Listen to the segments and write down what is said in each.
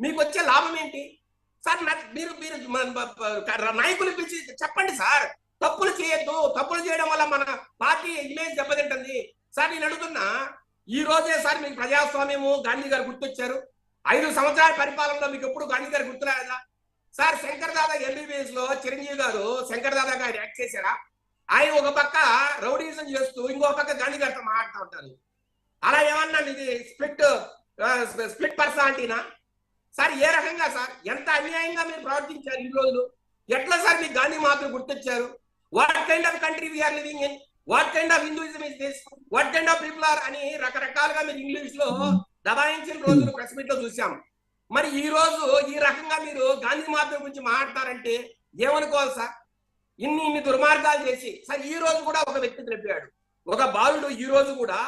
మీకు వచ్చే లాభం ఏంటి సార్? మీరు మీరు నాయకులు పిలిచి చెప్పండి సార్, తప్పులు చేయొద్దు, తప్పులు చేయడం వల్ల మన పార్టీ ఇమేజ్ దెబ్బతింటుంది సార్. నేను అడుగుతున్నా, ఈ రోజే సార్ మీకు ప్రజాస్వామ్యము గాంధీ గారు గుర్తొచ్చారు. 5 సంవత్సరాల పరిపాలనలో మీకు ఎప్పుడు గాంధీ గారు గుర్తురాదా సార్? శంకర్ దాదా ఎంబీబీఎస్ లో చిరంజీవి గారు శంకర్ దాదా గారు యాక్ట్ చేశారా? ఆయన ఒక పక్క రౌడీజం చేస్తూ ఇంకో పక్క గాంధీ గారితో మాట్లాడుతూ ఉంటారు. అలా ఏమన్నా ఇది స్ప్లిట్ పర్సనాలిటీనా సార్? ఏ రకంగా సార్? ఎంత అన్యాయంగా మీరు ప్రవర్తించారు ఈ రోజులు. ఎట్లా సార్ మీకు గాంధీ మాత్రం గుర్తొచ్చారు? What kind of country we are living in, what kind of Hinduism is this, what kind of people are అని రకరకాలుగా మీరు ఇంగ్లీష్ లో దబాయించిన రోజులు ప్రెస్ మీట్ లో చూసాం. మరి ఈ రోజు ఈ రకంగా మీరు గాంధీ మాత్రం గురించి మాట్లాడతారంటే ఏమనుకోవాలి సార్? ఇన్ని దుర్మార్గాలు చేసి సార్ ఈ రోజు కూడా ఒక వ్యక్తి చెప్పాడు, ఒక బాలుడు ఈ రోజు కూడా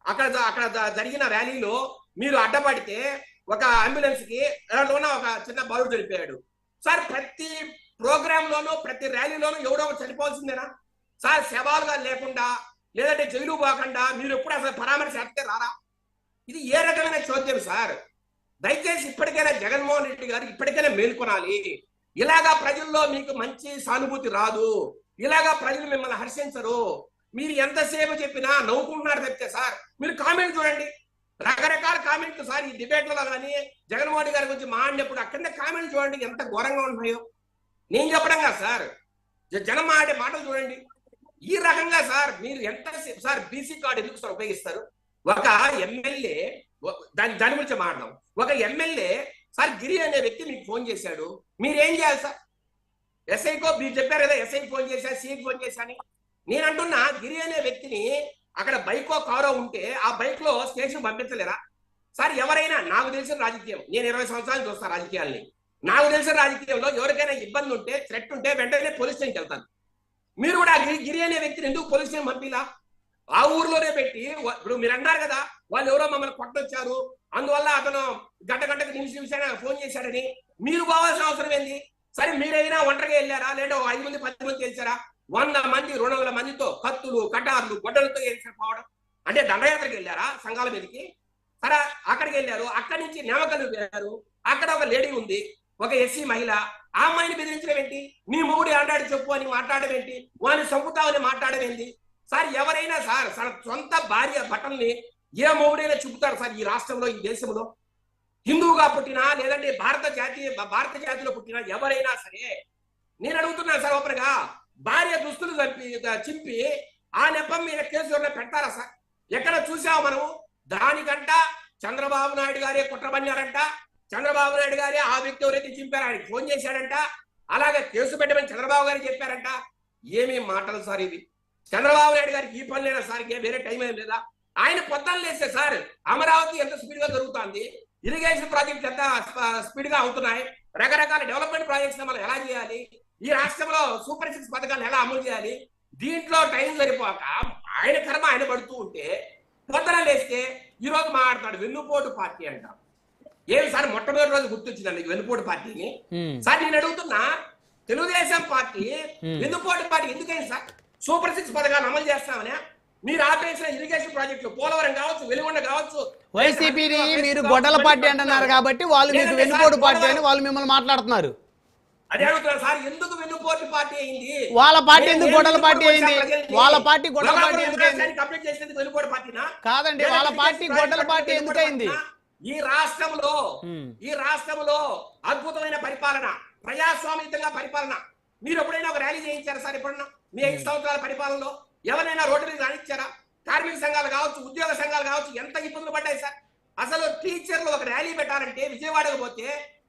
అక్కడ జరిగిన ర్యాలీలో మీరు అడ్డపడితే ఒక అంబులెన్స్ కి ఒక చిన్న బాలుడు చనిపోయాడు సార్. ప్రతి ప్రోగ్రామ్ లోనూ ప్రతి ర్యాలీలోనూ ఎవడో ఒకటి చనిపోవాల్సిందేనా సార్? శవాలుగా లేకుండా లేదంటే జైలు పోకుండా మీరు ఎప్పుడు అసలు పరామర్శ చేస్తే రారా? ఇది ఏ రకమైన చోద్యం సార్? దయచేసి ఇప్పటికైనా జగన్మోహన్ రెడ్డి గారు ఇప్పటికైనా మేల్కొనాలి. ఇలాగా ప్రజల్లో మీకు మంచి సానుభూతి రాదు, ఇలాగా ప్రజలు మిమ్మల్ని హర్షించరు. మీరు ఎంతసేపు చెప్పినా నవ్వుకుంటున్నారు తప్పితే సార్, మీరు కామెంట్ చూడండి, రకరకాల కామెంట్లు సార్. ఈ డిబేట్లలో కానీ జగన్మోహన్ రెడ్డి గారి గురించి మాట్లాడినప్పుడు అక్కడనే కామెంట్ చూడండి ఎంత ఘోరంగా ఉన్నాయో. నేను చెప్పడం కాదు సార్, జనం మాట్లాడే మాటలు చూడండి. ఈ రకంగా సార్ మీరు ఎంత సార్ బీసీ కార్డు ఎందుకు సార్ ఉపయోగిస్తారు? ఒక ఎమ్మెల్యే దాని గురించి మాట్లాడదాం. ఒక ఎమ్మెల్యే సార్ గిరి అనే వ్యక్తి మీకు ఫోన్ చేశాడు, మీరు ఏం చేయాలి సార్? ఎస్ఐకో మీరు చెప్పారు కదా, ఎస్ఐకి ఫోన్ చేశా, సిఐకి ఫోన్ చేశాని. నేను అంటున్నా, గిరి అనే వ్యక్తిని అక్కడ బైకో కారో ఉంటే ఆ బైక్ లో స్టేషన్ పంపించలేరా సార్? ఎవరైనా, నాకు తెలిసిన రాజకీయం, నేను 20 సంవత్సరాలు చూస్తాను రాజకీయాల్ని, నాకు తెలిసిన రాజకీయంలో ఎవరికైనా ఇబ్బంది ఉంటే, థ్రెట్ ఉంటే వెంటనే పోలీస్ స్టేషన్కి వెళ్తాను. మీరు కూడా గిరి అనే వ్యక్తిని ఎందుకు పోలీస్ స్టేషన్ పంపిలా? ఆ ఊర్లోనే పెట్టి, ఇప్పుడు మీరు అన్నారు కదా వాళ్ళు ఎవరో మమ్మల్ని కొట్టొచ్చారు, అందువల్ల అతను గంటకు నిమిషాన్ని ఫోన్ చేశాడని. మీరు పోవాల్సిన అవసరం ఏంది? సరే మీరైనా ఒంటరిగా వెళ్ళారా, లేదా 5 మంది 10 మంది తెలిసారా? 100 మంది 200 మందితో కత్తులు కటార్లు గొడ్డలతో పోవడం అంటే దండయాత్రకి వెళ్ళారా సంఘాల మీదకి? సరే అక్కడికి వెళ్ళారు, అక్కడి నుంచి నేమకల్లు వెళ్ళారు, అక్కడ ఒక లేడీ ఉంది, ఒక ఎస్సీ మహిళ, ఆ అమ్మాయిని బెదిరించడం ఏంటి? మీ మొగుడు ఆడాడు చెప్పు అని మాట్లాడడం ఏంటి? వాడిని చంపుతామని మాట్లాడడం ఏంటి సార్? ఎవరైనా సార్ సొంత భార్య బట్టల్ని ఏ మొగుడైనా చూపుతారు సార్ ఈ రాష్ట్రంలో, ఈ దేశంలో? హిందువుగా పుట్టినా లేదంటే భారత జాతిలో పుట్టినా ఎవరైనా సరే. నేను అడుగుతున్నాను సార్, ఓపెన్గా భార్య దుస్తులు చింపి ఆ నెపం మీద కేసు ఎవరైనా పెడతారా సార్? ఎక్కడ చూసాము మనము? దానికంట చంద్రబాబు నాయుడు గారే కుట్రబన్నారంట, చంద్రబాబు నాయుడు గారే ఆ వ్యక్తి ఎవరైతే చింపారో ఆయనకి ఫోన్ చేశాడంట, అలాగే కేసు పెట్టమని చంద్రబాబు గారు చెప్పారంట. ఏమీ మాటలు సార్ ఇది? చంద్రబాబు నాయుడు గారికి ఈ పని లేదా సార్? వేరే టైం ఏం లేదా? ఆయన పొద్దున్న లేస్తే సార్ అమరావతి ఎంత స్పీడ్ గా జరుగుతుంది, ఇరిగేషన్ ప్రాజెక్ట్స్ ఎంత స్పీడ్ గా అవుతున్నాయి, రకరకాల డెవలప్మెంట్ ప్రాజెక్ట్స్ మనం ఎలా చేయాలి, ఈ రాష్ట్రంలో సూపర్ 6 పథకాలు ఎలా అమలు చేయాలి, దీంట్లో టైం సరిపోక ఆయన కర్మ ఆయన పడుతూ ఉంటే పొద్దున లేస్తే ఈ రోజు మాట్లాడతాడు వెన్నుపోటు పార్టీ అంట. ఏమి సార్ మొట్టమొదటి రోజు గుర్తొచ్చిందండి వెన్నుపోటు పార్టీని? సార్ నేను అడుగుతున్నా, తెలుగుదేశం పార్టీ వెన్నుపోటు పార్టీ ఎందుకైంది సార్? సూపర్ 6 పథకాలు అమలు చేస్తామని మీరు ఆపేసిన ఇరిగేషన్ ప్రాజెక్టులు పోలవరం కావచ్చు, వెలుగొండ కావచ్చు. వైసీపీని మీరు గొడ్డల పార్టీ అంటున్నారు కాబట్టి వాళ్ళు మీకు వెన్నుపోటు పార్టీ అని వాళ్ళు మిమ్మల్ని మాట్లాడుతున్నారు. అదే అడుగుతున్నారు సార్, ఎందుకు వెన్నుపోటు పార్టీ అయింది? వాళ్ళ పార్టీ ఎందుకు గొడ్డల పార్టీ అయింది? వాళ్ళ పార్టీ గొడ్డల పార్టీ ఎందుకు అయింది? కంప్లీట్ చేసేది వెన్నుపోటు పార్టీనా? కాదండి, వాళ్ళ పార్టీ గొడ్డల పార్టీ ఎందుకు అయింది? ఈ రాష్ట్రంలో అద్భుతమైన పరిపాలన, ప్రజాస్వామ్యంగా పరిపాలన. మీరు ఎప్పుడైనా ఒక ర్యాలీ చేయించారా సార్? ఎప్పుడన్నా మీ 5 సంవత్సరాల పరిపాలనలో ఎవరైనా రోడ్డు మీద రానిచ్చారా? కార్మిక సంఘాలు కావచ్చు, ఉద్యోగ సంఘాలు కావచ్చు, ఎంత ఇబ్బందులు పడ్డాయి సార్? అసలు టీచర్లు ఒక ర్యాలీ పెట్టారంటే విజయవాడకు పోతే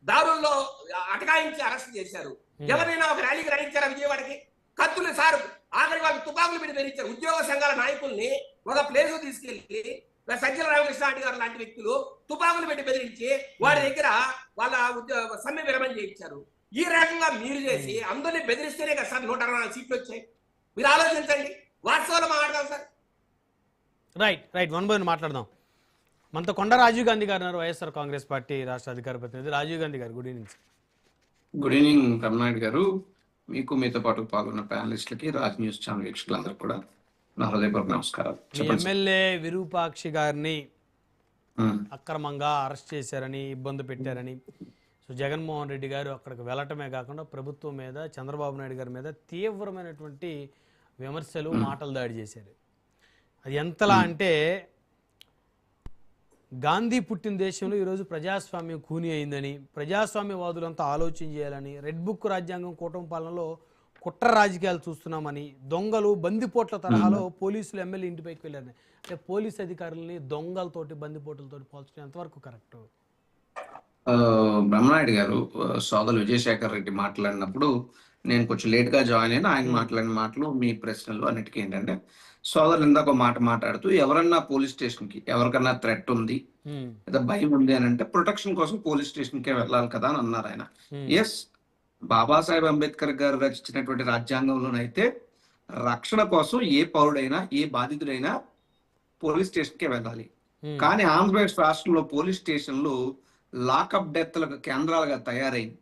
దారుల్లో అటకాయించి అరెస్ట్ చేశారు. ఎవరైనా ఒక ర్యాలీకి రానిచ్చారా విజయవాడకి? కత్తులు సార్, ఆఖరి వాళ్ళకి తుపాకులు పెట్టి బెదిరించారు. ఉద్యోగ సంఘాల నాయకుల్ని ఒక ప్లేస్ తీసుకెళ్లి సజ్జల రామకృష్ణ గారు లాంటి వ్యక్తులు తుపాకులు పెట్టి బెదిరించి వారి దగ్గర వాళ్ళ సమ్మె విరమణ చేయించారు. ఈ రకంగా మీరు చేసి అందరినీ బెదిరిస్తేనే కదా సార్ 164 సీట్లు వచ్చాయి. మీరు ఆలోచించండి, వాట్సాప్లో మాట్లాడదాం సార్. రైట్ 1 by 1 మాట్లాడదాం. మనతో కొండ రాజీవ్ గాంధీ గారు ఉన్నారు, వైఎస్ఆర్ కాంగ్రెస్ పార్టీ రాష్ట్ర అధికార ప్రతినిధి. రాజీవ్ గాంధీ గారు, good evening. Good evening Ramanaidu గారు, మీకు మీతో పాటు పాల్గొన్న ప్యానలిస్టులకి, రాజ్ న్యూస్ ఛానల్ వీక్షకులందరూ కూడా నా హృదయపూర్వక నమస్కారాలు. ఎమ్మెల్యే విరూపాక్షి గారిని అక్రమంగా అరెస్ట్ చేశారని, ఇబ్బంది పెట్టారని. సో జగన్మోహన్ రెడ్డి గారు అక్కడికి వెళ్ళటమే కాకుండా ప్రభుత్వం మీద, చంద్రబాబు నాయుడు గారి మీద తీవ్రమైనటువంటి విమర్శలు, మాటలు దాడి చేశారు. అది ఎంతలా అంటే గాంధీ పుట్టిన దేశంలో ఈరోజు ప్రజాస్వామ్యం కూని అయిందని, ప్రజాస్వామ్యవాదులంతా ఆలోచన చేయాలని, రెడ్ బుక్ రాజ్యాంగం కూటమి పాలనలో కుట్ర రాజకీయాలు చూస్తున్నామని, దొంగలు బందిపోట్ల తరహాలో పోలీసులు ఎమ్మెల్యే ఇంటిపైకి వెళ్ళారని. అంటే పోలీస్ అధికారులని దొంగలతోటి, బందిపోట్లతోటి పోల్చడం ఎంతవరకు కరెక్ట్? బ్రహ్మనాయుడు గారు సోదరు విజయశేఖర్ రెడ్డి మాట్లాడినప్పుడు నేను కొంచెం లేట్ గా జాయిన్ అయినా ఆయన మాట్లాడిన మాటలు మీ ప్రశ్నలు అన్నిటికీ ఏంటంటే, సోదరులు ఇందాక ఒక మాట మాట్లాడుతూ ఎవరన్నా పోలీస్ స్టేషన్ కి ఎవరికన్నా థ్రెట్ ఉంది లేదా భయం ఉంది అని అంటే ప్రొటెక్షన్ కోసం పోలీస్ స్టేషన్ కే వెళ్ళాలి కదా అని అన్నారు ఆయన. ఎస్, బాబాసాహెబ్ అంబేద్కర్ గారు రచించినటువంటి రాజ్యాంగంలోనైతే రక్షణ కోసం ఏ పౌరుడైనా ఏ బాధితుడైనా పోలీస్ స్టేషన్ కే వెళ్ళాలి. కానీ ఆంధ్రప్రదేశ్ రాష్ట్రంలో పోలీస్ స్టేషన్లు లాకప్ డెత్లకు కేంద్రాలుగా తయారైంది.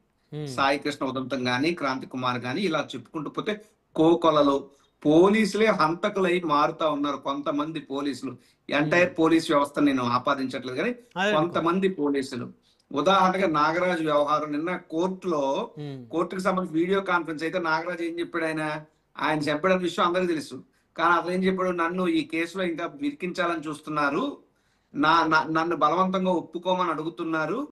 సాయి కృష్ణ ఉదంతం గాని, క్రాంతి కుమార్ గాని ఇలా చెప్పుకుంటూ పోతే కోకొలలో పోలీసులే హంతకులై మారుతా ఉన్నారు. కొంతమంది పోలీసులు, ఎంటైర్ పోలీస్ వ్యవస్థ నేను ఆపాదించట్లేదు కానీ కొంతమంది పోలీసులు. ఉదాహరణగా నాగరాజు వ్యవహారం నిన్న కోర్టుకు సంబంధించి వీడియో కాన్ఫరెన్స్ అయితే నాగరాజు ఏం చెప్పాడు, ఆయన చెప్పిన విషయం అందరికీ తెలుసు. కానీ అతను ఏం చెప్పాడు, నన్ను ఈ కేసులో ఇంకా విరికించాలని చూస్తున్నారు, నన్ను బలవంతంగా ఒప్పుకోమని అడుగుతున్నారు,